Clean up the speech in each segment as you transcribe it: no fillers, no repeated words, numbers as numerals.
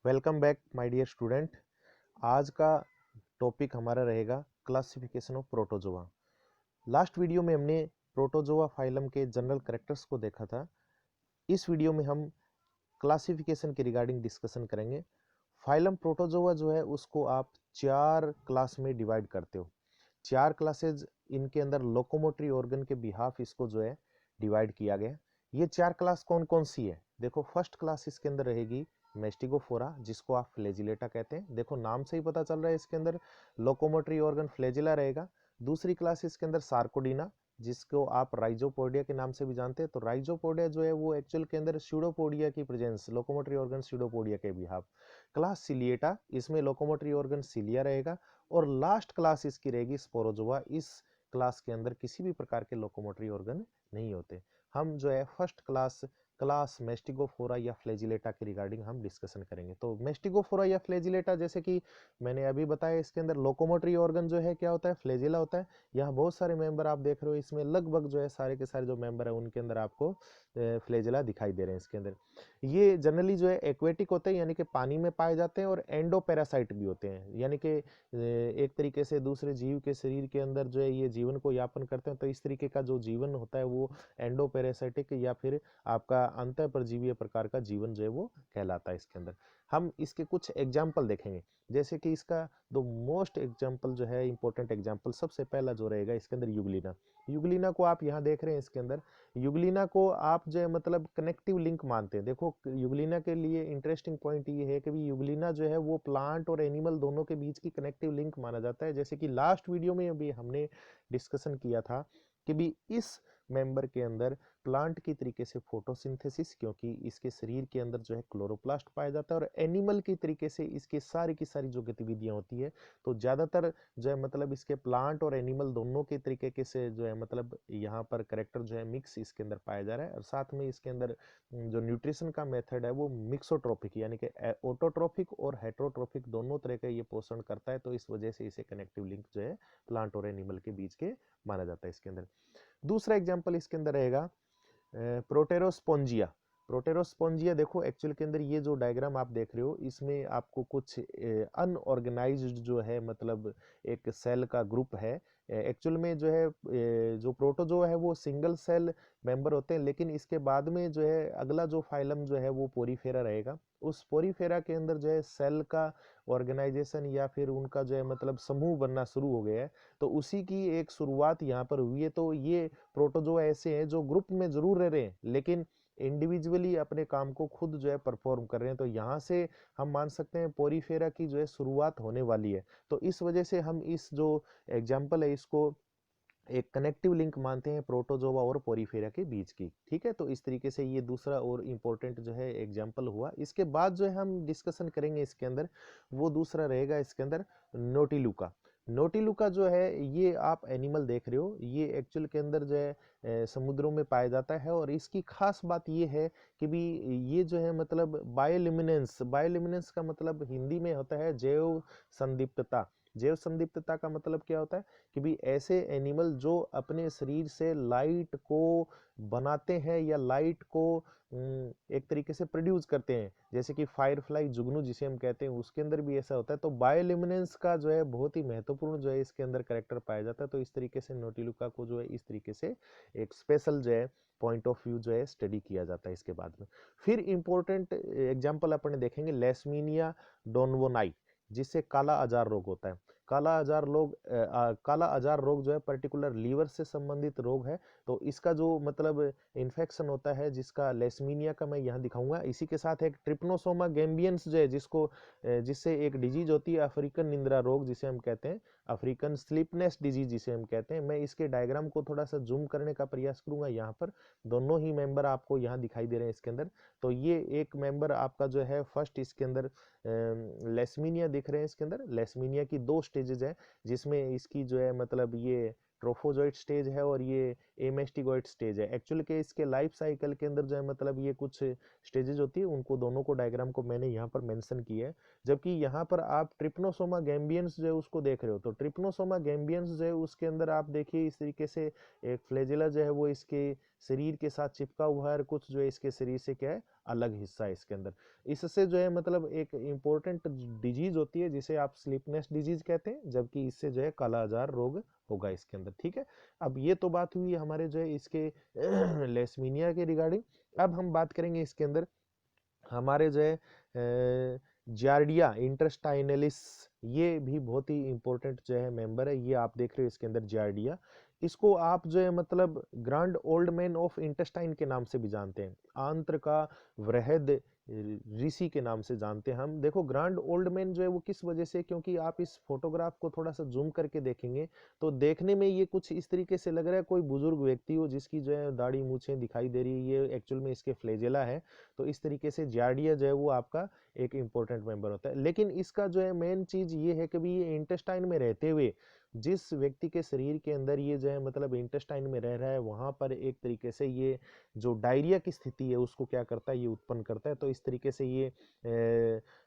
Welcome back my dear student. आज का topic हमारा रहेगा classification of protozoa. Last video में हमने प्रोटोजोआ फाइलम के जनरल कैरेक्टर्स को देखा था। इस वीडियो में हम क्लासिफिकेशन के रिगार्डिंग डिस्कशन करेंगे। फाइलम प्रोटोजोआ जो है उसको आप 4 क्लास में डिवाइड करते हो। 4 क्लासेज इनके अंदर लोकोमोटरी ऑर्गन के बिहाफ इसको जो है डिवाइड किया गया। ये 4 क्लास कौन कौन सी है? देखो, फर्स्ट क्लास इसके अंदर रहेगी मेस्टिगोफोरा, जिसको आप फ्लैजिलेटा कहते हैं। देखो, नाम से ही पता चल रहा है इसके अंदर लोकोमोटरी ऑर्गन फ्लैजिला रहेगा। दूसरी क्लास इसके अंदर सार्कोडीना, जिसको आप राइजोपोडिया के नाम से भी जानते हैं। तो राइजोपोडिया जो है वो एक्चुअल के अंदर स्यूडोपोडिया की प्रेजेंस, लोकोमोटरी ऑर्गन स्यूडोपोडिया के बिहाफ। क्लास सिलिएटा, इसमें लोकोमोटरी ऑर्गन सिलिया रहेगा। और लास्ट क्लास इसकी रहेगी स्पोरोजोआ। इस क्लास के अंदर किसी भी प्रकार के लोकोमोटरी ऑर्गन नहीं होते। हम जो है फर्स्ट क्लास मेस्टिगोफोरा या फ्लैजिलेटा के रिगार्डिंग हम डिस्कशन करेंगे। तो मेस्टिगोफोरा या फ्लैजिलेटा, जैसे कि मैंने अभी बताया, इसके अंदर लोकोमोटरी ऑर्गन जो है क्या होता है? फ्लैजिला होता है। यहाँ बहुत सारे मेंबर आप देख रहे हो, इसमें लगभग जो है सारे के सारे जो मेंबर है उनके अंदर आपको फ्लैजिला दिखाई दे रहे हैं इसके अंदर। ये जनरली जो है एक्वेटिक होते हैं, यानी कि पानी में पाए जाते हैं, और एंडोपैरासाइट भी होते हैं, यानी कि एक तरीके से दूसरे जीव के शरीर के अंदर जो है ये जीवन को यापन करते हैं। तो इस तरीके का जो जीवन होता है वो एंडोपैरासाइटिक या फिर आपका अंतःपरजीवीय प्रकार का जीवन जो है वो कहलाता है इसके अंदर। हम इसके कुछ एग्जाम्पल देखेंगे, जैसे कि इसका दो मोस्ट एग्जाम्पल जो है, इंपॉर्टेंट एग्जाम्पल, सबसे पहला जो रहेगा इसके अंदर युगलिना। युगलिना को आप यहाँ देख रहे हैं इसके अंदर। युगलिना को आप जो है मतलब कनेक्टिव लिंक मानते हैं। देखो, युगलिना के लिए इंटरेस्टिंग पॉइंट ये है कि भी युगलिना जो है वो प्लांट और एनिमल दोनों के बीच की कनेक्टिव लिंक माना जाता है। जैसे कि लास्ट वीडियो में अभी हमने डिस्कशन किया था कि भी इस मेंबर के अंदर प्लांट की तरीके से फोटोसिंथेसिस, क्योंकि इसके शरीर के अंदर जो है क्लोरोप्लास्ट पाया जाता है, और एनिमल की तरीके से इसकी सारी की सारी जो गतिविधियां होती है, तो ज्यादातर जो है मतलब इसके प्लांट और एनिमल दोनों के तरीके से जो है मतलब यहाँ पर करेक्टर जो है मिक्स इसके अंदर पाया जा रहा है। और साथ में इसके अंदर जो न्यूट्रिशन का मेथड है वो मिक्सोट्रोपिक, यानी कि ऑटोट्रोपिक और हेट्रोट्रोपिक दोनों तरह का ये पोषण करता है। तो इस वजह से इसे कनेक्टिव लिंक जो है प्लांट और एनिमल के बीच के माना जाता है इसके अंदर। दूसरा एग्जाम्पल इसके अंदर रहेगा प्रोटेरोस्पोंजिया। प्रोटेरोस्पोंजिया, देखो एक्चुअल के अंदर ये जो डायग्राम आप देख रहे हो, इसमें आपको कुछ अनऑर्गेनाइज्ड जो है मतलब एक सेल का ग्रुप है। एक्चुअल में जो है जो प्रोटोजोआ है वो सिंगल सेल मेंबर होते हैं, लेकिन इसके बाद में जो है अगला जो फाइलम जो है वो पोरीफेरा रहेगा। उस पोरीफेरा के अंदर जो है सेल का ऑर्गेनाइजेशन या फिर उनका जो है मतलब समूह बनना शुरू हो गया है। तो उसी की एक शुरुआत यहाँ पर हुई है। तो ये प्रोटोजोआ ऐसे हैं जो ग्रुप में जरूर रह रहे हैं, लेकिन इंडिविजुअली अपने काम को खुद जो है परफॉर्म कर रहे हैं। तो यहाँ से हम मान सकते हैं पोरीफेरा की जो है शुरुआत होने वाली है। तो इस वजह से हम इस जो एग्जाम्पल है इसको एक कनेक्टिव लिंक मानते हैं प्रोटोजोआ और पोरीफेरा के बीच की। ठीक है, तो इस तरीके से ये दूसरा और इम्पोर्टेंट जो है एग्जाम्पल हुआ। इसके बाद जो है हम डिस्कशन करेंगे इसके अंदर, वो दूसरा रहेगा इसके अंदर नोटिलुका। नोटिलुका जो है ये आप एनिमल देख रहे हो, ये एक्चुअल के अंदर जो है समुद्रों में पाया जाता है। और इसकी खास बात ये है कि भी ये जो है मतलब बायोल्यूमिनेंस, बायोल्यूमिनेंस का मतलब हिंदी में होता है जैव संदीप्तता। जैव संदीप्तता का मतलब क्या होता है कि भी ऐसे एनिमल जो अपने शरीर से लाइट को बनाते हैं या लाइट को एक तरीके से प्रोड्यूस करते हैं, जैसे कि फायरफ्लाई, जुगनू जिसे हम कहते हैं, उसके अंदर भी ऐसा होता है। तो बायोल्यूमिनेंस का जो है बहुत ही महत्वपूर्ण जो है इसके अंदर कैरेक्टर पाया जाता है। तो इस तरीके से नोटिलुका को जो है इस तरीके से एक स्पेशल जो है पॉइंट ऑफ व्यू जो है स्टडी किया जाता है इसके बाद में। फिर इंपॉर्टेंट एग्जाम्पल अपने देखेंगे लेशमीनिया डोनवोनाई, जिससे काला अजार रोग होता है। काला अजार रोग जो है पर्टिकुलर लीवर से संबंधित रोग है। तो इसका जो मतलब इन्फेक्शन होता है जिसका लेशमीनिया का मैं यहाँ दिखाऊंगा। इसी के साथ एक ट्रिप्नोसोमा गैम्बियंस जो है जिससे एक डिजीज होती है अफ्रीकन निंद्रा रोग जिसे हम कहते हैं, अफ्रीकन स्लीपनेस डिजीज जिसे हम कहते हैं। मैं इसके डायग्राम को थोड़ा सा जूम करने का प्रयास करूंगा। यहाँ पर दोनों ही मेंबर आपको यहाँ दिखाई दे रहे हैं इसके अंदर। तो ये एक मेंबर आपका जो है फर्स्ट इसके अंदर लेशमीनिया दिख रहे हैं इसके अंदर। लेशमीनिया की 2 स्टेजेस है, जिसमें इसकी जो है मतलब ये ट्रोफोजोइट स्टेज है और ये एमेस्टिगोइट स्टेज है। एक्चुअल के इसके लाइफ साइकिल के अंदर जो है मतलब ये कुछ स्टेजेस होती है, उनको दोनों को डायग्राम को मैंने यहाँ पर मेंशन किया है। जबकि यहाँ पर आप ट्रिप्नोसोमा गैम्बियंस जो है उसको देख रहे हो। तो ट्रिप्नोसोमा गैम्बियंस जो है उसके अंदर आप देखिए इस तरीके से एक फ्लैजिला जो है वो इसके शरीर के साथ चिपका हुआ है और कुछ जो है इसके शरीर से क्या है अलग हिस्सा है इसके अंदर। इससे जो है मतलब एक इम्पोर्टेंट डिजीज होती है जिसे आप स्लीपनेस डिजीज कहते हैं, जबकि इससे जो है कालाजार रोग होगा इसके अंदर। ठीक है, अब ये तो बात हुई हमारे जो है इसके लेसमीनिया के रिगार्डिंग। अब हम बात करेंगे इसके अंदर हमारे जो है जार्डिया इंटेस्टाइनलिस, ये भी बहुत ही इंपॉर्टेंट जो है मेंबर है। ये आप देख रहे हो इसके अंदर जार्डिया, इसको आप जो है मतलब grand old man of intestine के नाम से भी जानते हैं, आंत्र का वृहद ऋषि के नाम से जानते हैं हम। देखो ग्रैंड ओल्ड मैन जो है वो किस वजह से, क्योंकि आप इस फोटोग्राफ को थोड़ा सा जूम करके देखेंगे तो देखने में ये कुछ इस तरीके से लग रहा है कोई बुजुर्ग व्यक्ति हो जिसकी जो है दाढ़ी मूछें दिखाई दे रही है, ये एक्चुअल में इसके फ्लैजेला है। तो इस तरीके से जार्डिया जो है वो आपका एक इंपॉर्टेंट मेंबर होता है। लेकिन इसका जो है मेन चीज ये है कि भी ये इंटेस्टाइन में रहते हुए जिस व्यक्ति के शरीर के अंदर ये जो है मतलब इंटेस्टाइन में रह रहा है वहां पर एक तरीके से ये जो डायरिया की स्थिति है उसको क्या करता है, ये उत्पन्न करता है। तो इस तरीके से ये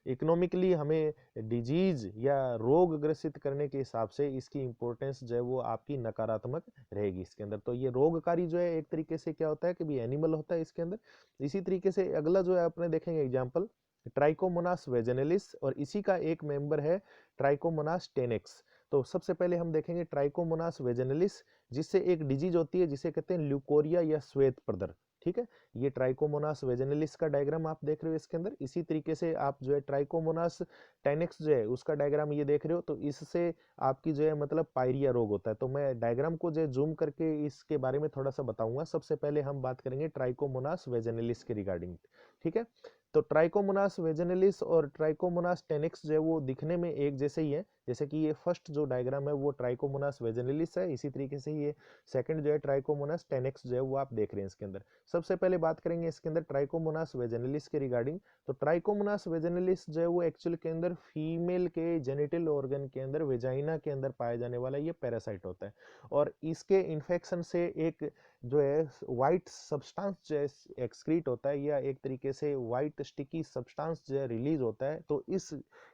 इकोनॉमिकली हमें डिजीज या रोग ग्रसित करने के हिसाब से इसकी इंपॉर्टेंस जो है वो आपकी नकारात्मक रहेगी इसके अंदर। तो ये रोगकारी जो है एक तरीके से क्या होता है कि भी एनिमल होता है इसके अंदर। इसी तरीके से अगला जो है अपने देखेंगे एग्जाम्पल ट्राइकोमोनास वेजेनेलिस, और इसी का एक मेंबर है ट्राइकोमोनास टेनेक्स। तो सबसे पहले हम देखेंगे ट्राइकोमोनास वेजेनेलिस, जिससे एक डिजीज होती है जिसे कहते हैं ल्यूकोरिया या श्वेत प्रदर। ठीक है, ये ट्राइकोमोनास वेजेनेलिस का डायग्राम आप देख रहे हो इसके अंदर। इसी तरीके से आप जो है ट्राइकोमोनास टेनेक्स जो है उसका डायग्राम ये देख रहे हो, तो इससे आपकी जो है मतलब पायरिया रोग होता है। तो मैं डायग्राम को जो जूम करके इसके बारे में थोड़ा सा बताऊंगा। सबसे पहले हम बात करेंगे ट्राइकोमोनास वेजेनेलिस के रिगार्डिंग। ठीक है, तो ट्राइकोमोनास वेजेनेलिस और ट्राइकोमोनास टेनिक्स जो है वो दिखने में एक जैसे ही है, जैसे कि ये फर्स्ट जो डायग्राम है वो ट्राइकोमोनास वेजेनेलिस है, इसी तरीके से ये सेकंड जो है ट्राइकोमोनास टेनिक्स जो है वो आप देख रहे हैं इसके अंदर। सबसे पहले बात करेंगे इसके अंदर ट्राइकोमोनास वेजेनेलिस के रिगार्डिंग। तो ट्राइकोमोनास वेजेनेलिस जो है वो एक्चुअल के अंदर फीमेल के जेनिटल ऑर्गन के अंदर वेजाइना के अंदर पाया जाने वाला ये पैरासाइट होता है, और इसके इन्फेक्शन से एक जो है व्हाइट सब्सटेंस जो है एक्सक्रीट होता है, या एक तरीके से व्हाइट स्टिकी सब्सटेंस जो है रिलीज होता है। तो इस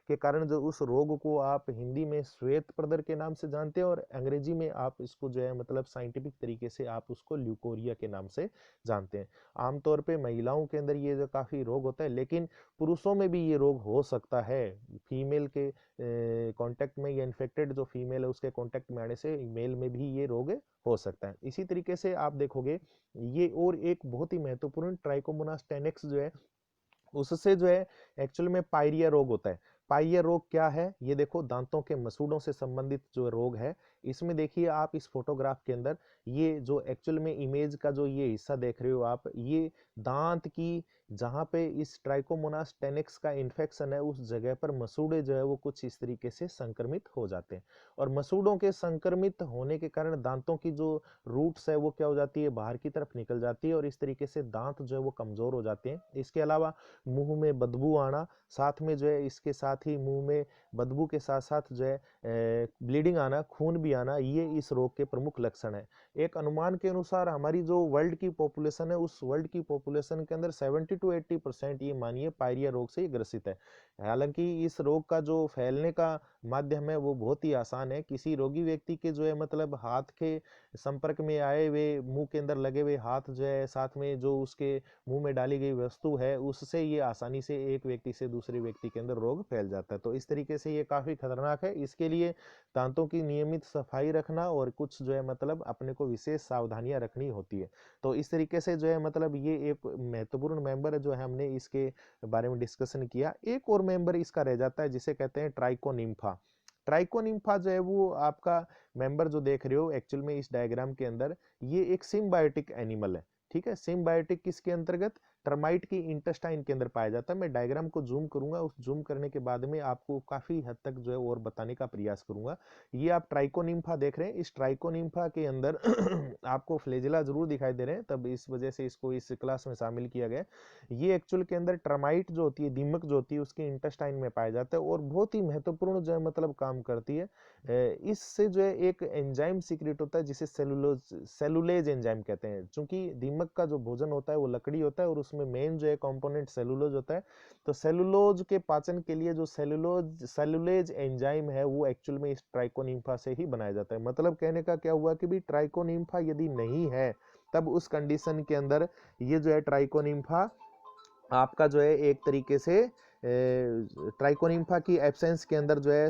के कारण जो उस रोग को आप हिंदी में श्वेत प्रदर के नाम से जानते हैं, और अंग्रेजी में आप इसको जो है मतलब साइंटिफिक तरीके से आप उसको ल्यूकोरिया के नाम से जानते हैं। आमतौर पे महिलाओं के अंदर ये जो काफी रोग होता है, लेकिन पुरुषों में भी ये रोग हो सकता है। फीमेल के कांटेक्ट में, या इन्फेक्टेड जो फीमेल है उसके कांटेक्ट में आने से मेल में भी ये रोग हो सकता है। इसी तरीके से आप देखोगे ये और एक बहुत ही महत्वपूर्ण ट्राइकोमोनास टेनेक्स जो है उससे जो है एक्चुअल में पायरिया रोग होता है। पायरिया रोग क्या है, ये देखो दांतों के मसूड़ों से संबंधित जो रोग है। इसमें देखिए आप इस फोटोग्राफ के अंदर ये जो एक्चुअल में इमेज का जो ये हिस्सा देख रहे हो आप, ये दांत की जहां पे इस ट्राइकोमोनास टेनिक्स का इन्फेक्शन है उस जगह पर मसूड़े जो है वो कुछ इस तरीके से संक्रमित हो जाते हैं, और मसूड़ों के संक्रमित होने के कारण दांतों की जो रूट्स है वो क्या हो जाती है, बाहर की तरफ निकल जाती है, और इस तरीके से दांत जो है वो कमजोर हो जाते हैं। इसके अलावा मुंह में बदबू आना, साथ में जो है इसके साथ ही मुंह में बदबू के साथ साथ जो है ब्लीडिंग आना, खून भी आना, ये इस रोग के प्रमुख लक्षण है। एक अनुमान के अनुसार हमारी जो वर्ल्ड की पॉपुलेशन है उस वर्ल्ड की पॉपुलेशन के अंदर 70 to 80% ये मानिए पायरिया रोग से ग्रसित है। हालांकि इस रोग का जो फैलने का माध्यम है वो बहुत ही आसान है। किसी रोगी व्यक्ति के जो है मतलब हाथ के संपर्क में आए हुए, मुंह के अंदर लगे हुए हाथ जो है, साथ में जो उसके मुंह में डाली गई वस्तु है, उससे ये आसानी से एक व्यक्ति से दूसरे व्यक्ति के अंदर रोग फैल जाता है। तो इस तरीके से ये काफी खतरनाक है। इसके लिए दांतों की नियमित सफाई रखना और कुछ जो है मतलब अपने को विशेष सावधानियां रखनी होती है। तो इस तरीके से जो है मतलब ये एक महत्वपूर्ण मेंबर है जो है हमने इसके बारे में डिस्कशन किया। एक और मेंबर इसका रह जाता है जिसे कहते हैं ट्राइकोनिम्फा। ट्राइकोनिम्फा जो है वो आपका मेंबर जो देख रहे हो एक्चुअल में इस डायग्राम के अंदर, ये एक सिम्बायोटिक एनिमल है। ठीक है, सिम्बायोटिक किसके अंतर्गत, टर्माइट की इंटेस्टाइन के अंदर पाया जाता है। मैं डायग्राम को जूम करूंगा, उस जूम करने के बाद में आपको काफी हद तक जो है और बताने का प्रयास करूंगा। ये आप ट्राइकोनिम्फा देख रहे हैं, इस ट्राइकोनिम्फा के अंदर आपको फ्लेजिला जरूर दिखाई दे रहे हैं, तब इस वजह से इसको इस क्लास में शामिल किया गया। ये एक्चुअल के अंदर टर्माइट जो होती है, दीमक जो होती है, उसके इंटेस्टाइन में पाया जाता है और बहुत ही महत्वपूर्ण जो है मतलब काम करती है। इससे जो है एक एंजाइम सीक्रेट होता है जिसे सेलुलेज एंजाइम कहते हैं। चूंकि दीमक का जो भोजन होता है वो लकड़ी होता है और उसमें मेन जो है कंपोनेंट सेलुलोज होता है। तो सेलुलोज के पाचन के लिए जो सेलुलेज एंजाइम है वो एक्चुअल में इस ट्राइकोनिम्फा से ही बनाया जाता है। मतलब कहने का क्या हुआ कि भी ट्राइकोनिम्फा यदि नहीं है तब उस कंडीशन के अंदर ये जो है ट्राइकोनिम्फा आपका जो है एक तरीके से ट्राइकोनिम्फा की एब्सेंस के अंदर जो है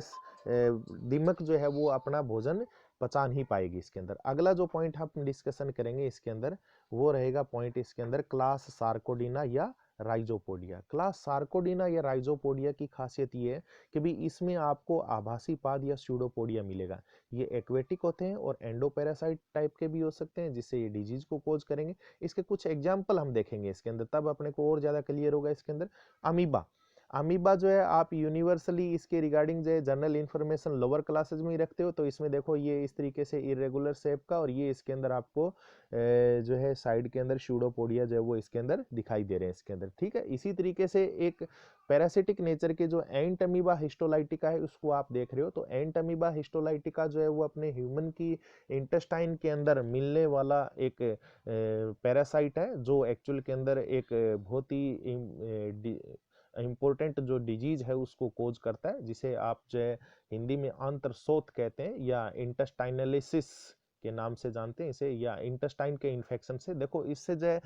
दीमक जो है वो अपना भोजन पचा नहीं पाएगी इसके अंदर। अगला जो पॉइंट हम डिस्कशन करेंगे इसके अंदर वो रहेगा पॉइंट इसके अंदर क्लास सार्कोडिना या राइजोपोडिया। क्लास सार्कोडिना या राइजोपोडिया की खासियत ये है कि भी इसमें आपको आभासी पाद या स्यूडोपोडिया मिलेगा। ये एक्वेटिक होते हैं और एंडोपैरासाइट टाइप के भी हो सकते हैं जिससे ये डिजीज को कोज करेंगे। इसके कुछ एग्जाम्पल हम देखेंगे इसके अंदर, तब अपने को और ज्यादा क्लियर होगा इसके अंदर। अमीबा, अमीबा जो है आप यूनिवर्सली इसके रिगार्डिंग जो है जनरल इन्फॉर्मेशन लोअर क्लासेज में ही रखते हो, तो इसमें देखो ये इस तरीके से इरेगुलर शेप का, और ये इसके अंदर आपको जो है साइड के अंदर स्यूडोपोडिया जो है वो इसके अंदर दिखाई दे रहे हैं इसके अंदर, ठीक है। इसी तरीके से एक पैरासिटिक नेचर के जो एंट अमीबा हिस्टोलाइटिका है उसको आप देख रहे हो, तो एंट अमीबा हिस्टोलाइटिका जो है वो अपने ह्यूमन की इंटेस्टाइन के अंदर मिलने वाला एक पैरासाइट है जो एक्चुअल के अंदर एक बहुत ही इम्पोर्टेंट जो डिजीज है उसको कोज करता है, जिसे आप जो है हिंदी में आंत्रशोथ कहते हैं या इंटेस्टाइनलिसिस के नाम से जानते हैं इसे, या इंटेस्टाइन के इन्फेक्शन से। देखो इससे जो है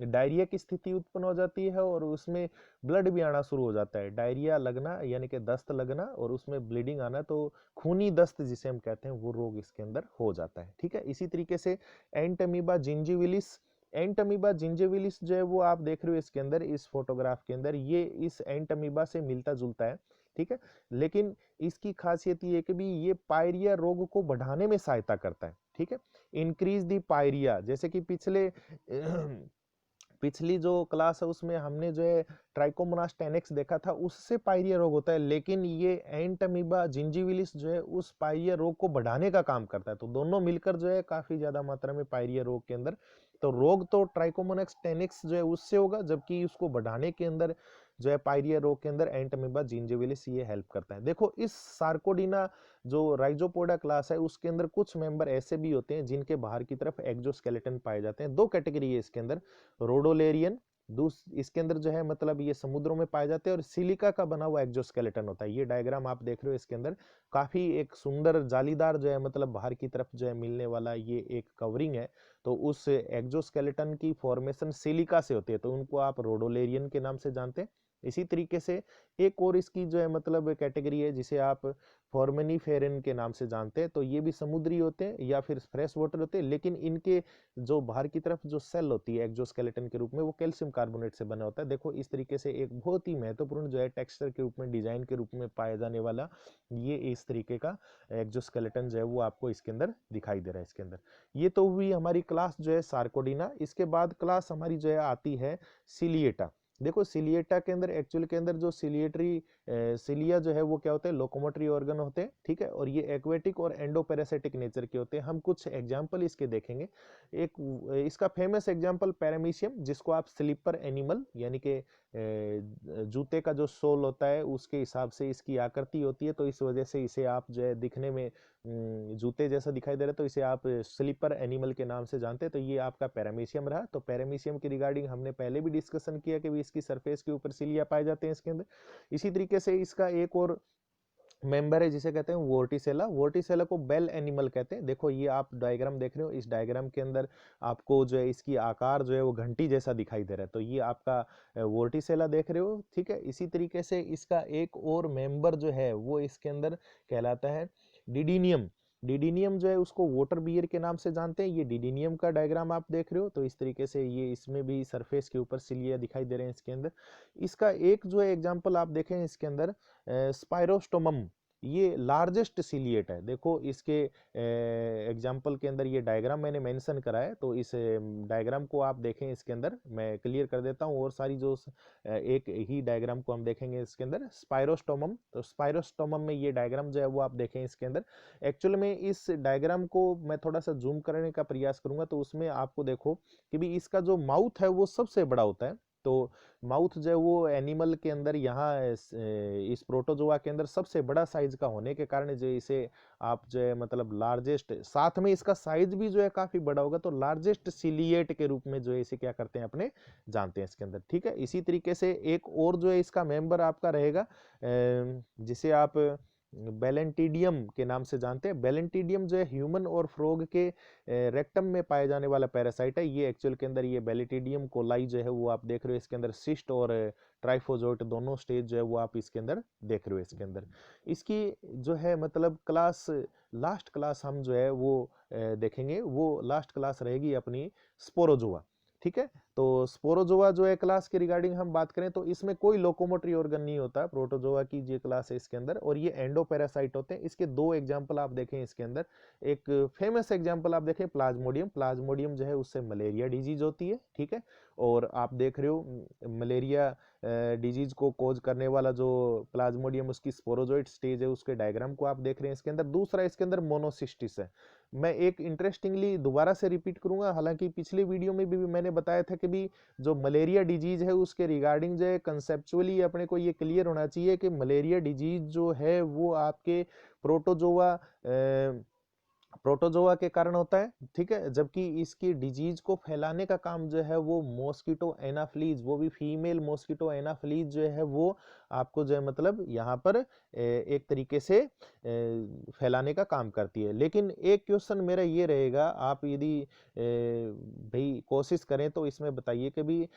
डायरिया की स्थिति उत्पन्न हो जाती है और उसमें ब्लड भी आना शुरू हो जाता है। डायरिया लगना यानी कि दस्त लगना और उसमें ब्लीडिंग आना, तो खूनी दस्त जिसे हम कहते हैं वो रोग इसके अंदर हो जाता है, ठीक है। इसी तरीके से एंट अमीबा जिंजिविलिस, एंट अमीबा जिंजिविलिस जो है वो आप देख रहे हो इसके अंदर इस फोटोग्राफ के अंदर, ये इस एंट अमीबा से मिलता जुलता है, ठीक है। लेकिन इसकी खासियत ये है कि भी ये पायरिया रोग को बढ़ाने में सहायता करता है, ठीक है। इंक्रीज दी पायरिया, जैसे कि पिछली जो क्लास है उसमें हमने जो है ट्राइकोमोनास टेनेक्स देखा था, उससे पायरिया रोग होता है, लेकिन ये एंट अमीबा जिंजिविलिस जो है उस पायरिया रोग को बढ़ाने का काम करता है। तो दोनों मिलकर जो है काफी ज्यादा मात्रा में पायरिया रोग के अंदर, तो रोग तो ट्राइकोमोनास टेनेक्स जो है उससे होगा, जबकि उसको बढ़ाने के अंदर जो है पायरिया रोग के अंदर एंट अमीबा जिंजिविलिस ये हेल्प करता है। देखो इस सार्कोडिना जो राइजोपोडा क्लास है उसके अंदर कुछ मेंबर ऐसे भी होते हैं जिनके बाहर की तरफ एक्सोस्केलेटन पाए जाते हैं। दो कैटेगरी है इसके अंदर, रोडोलेरियन इसके अंदर जो है मतलब ये समुद्रों में पाए जाते हैं, और सिलिका का बना हुआ एक्सोस्केलेटन होता है। ये डायग्राम आप देख रहे हो इसके अंदर काफी एक सुंदर जालीदार जो है मतलब बाहर की तरफ जो है मिलने वाला ये एक कवरिंग है, तो उस एक्सोस्केलेटन की फॉर्मेशन सिलिका से होती है, तो उनको आप रोडोलेरियन के नाम से जानते हैं। इसी तरीके से एक और इसकी जो है मतलब कैटेगरी है जिसे आप फॉर्मेनिफेरन के नाम से जानते हैं, तो ये भी समुद्री होते हैं या फिर फ्रेश वाटर होते हैं, लेकिन इनके जो बाहर की तरफ जो सेल होती है एक्सोस्केलेटन के रूप में वो कैल्शियम कार्बोनेट से बना होता है। देखो इस तरीके से एक बहुत ही महत्वपूर्ण जो है टेक्सचर के रूप में, डिजाइन के रूप में पाया जाने वाला ये इस तरीके का एक्सोस्केलेटन जो है वो आपको इसके अंदर दिखाई दे रहा है इसके अंदर। ये तो हुई हमारी क्लास जो है सार्कोडिना। इसके बाद क्लास हमारी जो है आती है सिलिएटा। देखो सिलिएटा के अंदर एक्चुअल के अंदर जो सिलिएटरी सिलिया जो है वो क्या होते हैं, लोकोमोटरी ऑर्गन होते हैं, ठीक है, और ये एक्वेटिक और एंडोपैरासिटिक नेचर के होते हैं। हम कुछ एग्जांपल इसके देखेंगे। एक इसका फेमस एग्जांपल पैरामीशियम, जिसको आप स्लीपर एनिमल यानी कि जूते का जो सोल होता है उसके हिसाब से इसकी आकृति होती है, तो इस वजह से इसे आप जो है दिखने में जूते जैसा दिखाई दे रहा है, तो इसे आप स्लीपर एनिमल के नाम से जानते हैं। तो ये आपका पैरामीशियम रहा। तो पैरामीशियम की रिगार्डिंग हमने पहले भी डिस्कशन किया कि इसकी सरफेस के ऊपर सिलिया पाए जाते हैं इसके अंदर। इसी तरीके से इसका एक और मेंबर है जिसे कहते हैं वोर्टिसेला। वोर्टिसेला को बेल एनिमल कहते हैं। देखो ये आप डायग्राम देख रहे हो, इस डायग्राम के अंदर आपको जो है इसकी आकार जो है वो घंटी जैसा दिखाई दे रहा है, तो ये आपका वोर्टिसेला देख रहे हो, ठीक है। इसी तरीके से इसका एक और मेंबर जो है वो इसके अंदर कहलाता है डिडीनियम। डिडीनियम जो है उसको वाटर बियर के नाम से जानते हैं। ये डिडीनियम का डायग्राम आप देख रहे हो, तो इस तरीके से ये इसमें भी सरफेस के ऊपर सिलिया दिखाई दे रहे हैं इसके अंदर। इसका एक जो है एग्जांपल आप देखें इसके अंदर स्पायरोस्टोमम, ये लार्जेस्ट सिलिएट है। देखो इसके एग्जाम्पल के अंदर ये डायग्राम मैंने मेंशन करा है, तो इस डायग्राम को आप देखें इसके अंदर, मैं क्लियर कर देता हूँ। और सारी जो एक ही डायग्राम को हम देखेंगे इसके अंदर स्पायरोस्टोमम, तो स्पायरोस्टोमम में ये डायग्राम जो है वो आप देखें इसके अंदर। एक्चुअल में इस डायग्राम को मैं थोड़ा सा जूम करने का प्रयास करूंगा, तो उसमें आपको देखो कि भी इसका जो माउथ है वो सबसे बड़ा होता है। तो माउथ जो है वो एनिमल के अंदर यहाँ इस प्रोटोजोआ के अंदर सबसे बड़ा साइज का होने के कारण जो इसे आप जो है मतलब लार्जेस्ट, साथ में इसका साइज भी जो है काफी बड़ा होगा, तो लार्जेस्ट सिलिएट के रूप में जो है इसे क्या करते हैं अपने जानते हैं इसके अंदर, ठीक है। इसी तरीके से एक और जो है इसका मेंबर आपका रहेगा जिसे आप बैलेंटिडियम के नाम से जानते हैं। बैलेंटिडियम जो है ह्यूमन और फ्रॉग के रेक्टम में पाए जाने वाला पैरासाइट है। ये एक्चुअल के अंदर ये बैलेंटिडियम कोलाई जो है वो आप देख रहे हो, इसके अंदर सिस्ट और ट्राइफोजोइट दोनों स्टेज जो है वो आप इसके अंदर देख रहे हो। इसके अंदर इसकी जो है मतलब क्लास, लास्ट क्लास हम जो है वो देखेंगे, वो लास्ट क्लास रहेगी अपनी स्पोरोजोआ। ठीक है, तो स्पोरोजोआ जो है क्लास के रिगार्डिंग हम बात करें तो इसमें कोई लोकोमोटरी ऑर्गन नहीं होता। प्रोटोजोआ की ये क्लास है इसके अंदर, और ये एंडोपैरासाइट होते हैं। इसके दो एग्जांपल आप देखें इसके अंदर। एक फेमस एग्जांपल आप देखें प्लाज्मोडियम। प्लाज्मोडियम जो है उससे मलेरिया डिजीज होती है। ठीक है, और आप देख रहे हो मलेरिया डिजीज को कोज करने वाला जो प्लाज्मोडियम उसकी स्पोरोजोइट स्टेज है, उसके डायग्राम को आप देख रहे हैं इसके अंदर। दूसरा इसके अंदर मोनोसिस्टिस है। मैं एक इंटरेस्टिंगली दोबारा से रिपीट करूंगा, हालांकि पिछले वीडियो में भी मैंने बताया था कि भी जो मलेरिया डिजीज है उसके रिगार्डिंग जो है कंसेप्चुअली अपने को ये क्लियर होना चाहिए कि मलेरिया डिजीज जो है वो आपके प्रोटोजोआ के कारण होता है। ठीक है, जबकि इसकी डिजीज को फैलाने का काम जो है वो मॉस्किटो एनाफ्लीज, वो भी फीमेल मॉस्किटो एनाफ्लीज जो है वो आपको जो है मतलब यहाँ पर एक तरीके से फैलाने का काम करती है। लेकिन एक क्वेश्चन मेरा ये रहेगा, आप यदि भाई कोशिश करें तो इसमें बताइए कि भी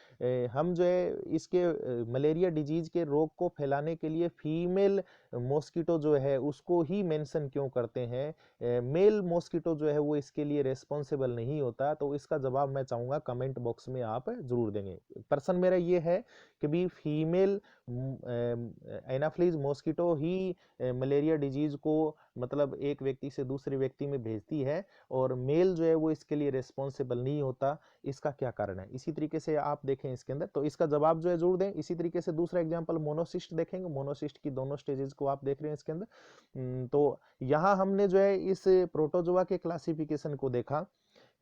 हम जो है इसके मलेरिया डिजीज के रोग को फैलाने के लिए फीमेल मॉस्किटो जो है उसको ही मेंशन क्यों करते हैं, मेल मॉस्किटो जो है वो इसके लिए रेस्पॉन्सिबल नहीं होता? तो इसका जवाब मैं चाहूंगा कमेंट बॉक्स में आप जरूर देंगे। पर्सन मेरा ये है कि भी फीमेल एनाफ्लीज मॉस्किटो ही मलेरिया डिजीज को मतलब एक व्यक्ति से दूसरे व्यक्ति में भेजती है, और मेल जो है वो इसके लिए रेस्पॉन्सिबल नहीं होता। इसका क्या कारण है? इसी तरीके से आप देखें इसके अंदर, तो इसका जवाब जो है जरूर दें। इसी तरीके से दूसरा एग्जांपल मोनोसिस्ट देखेंगे। मोनोसिस्ट की दोनों स्टेजेस को आप देख रहे हैं इसके अंदर। तो यहाँ हमने जो है इस प्रोटोजोआ के क्लासिफिकेशन को देखा।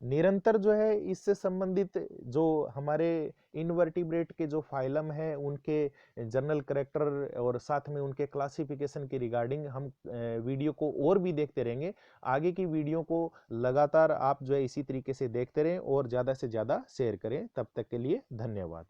निरंतर जो है इससे संबंधित जो हमारे इनवर्टिब्रेट के जो फाइलम है उनके जनरल कैरेक्टर और साथ में उनके क्लासिफिकेशन के रिगार्डिंग हम वीडियो को और भी देखते रहेंगे। आगे की वीडियो को लगातार आप जो है इसी तरीके से देखते रहें और ज़्यादा से ज़्यादा शेयर करें। तब तक के लिए धन्यवाद।